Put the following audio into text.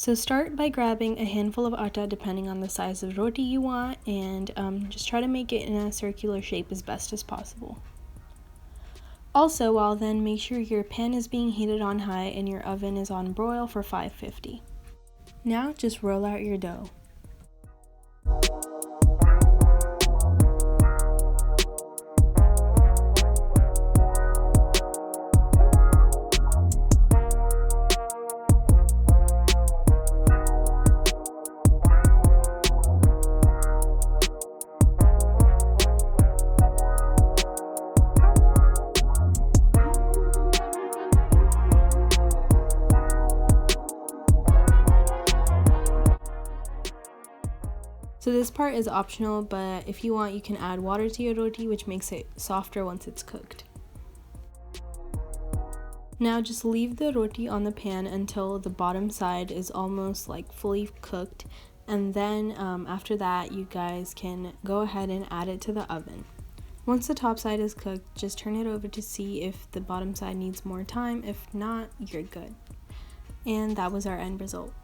So start by grabbing a handful of atta depending on the size of roti you want, and just try to make it in a circular shape as best as possible. Also, while then, make sure your pan is being heated on high and your oven is on broil for 550. Now just roll out your dough. So this part is optional, but if you want, you can add water to your roti, which makes it softer once it's cooked. Now just leave the roti on the pan until the bottom side is almost like fully cooked, and then after that you guys can go ahead and add it to the oven. Once the top side is cooked, just turn it over to see if the bottom side needs more time. If not, you're good. And that was our end result.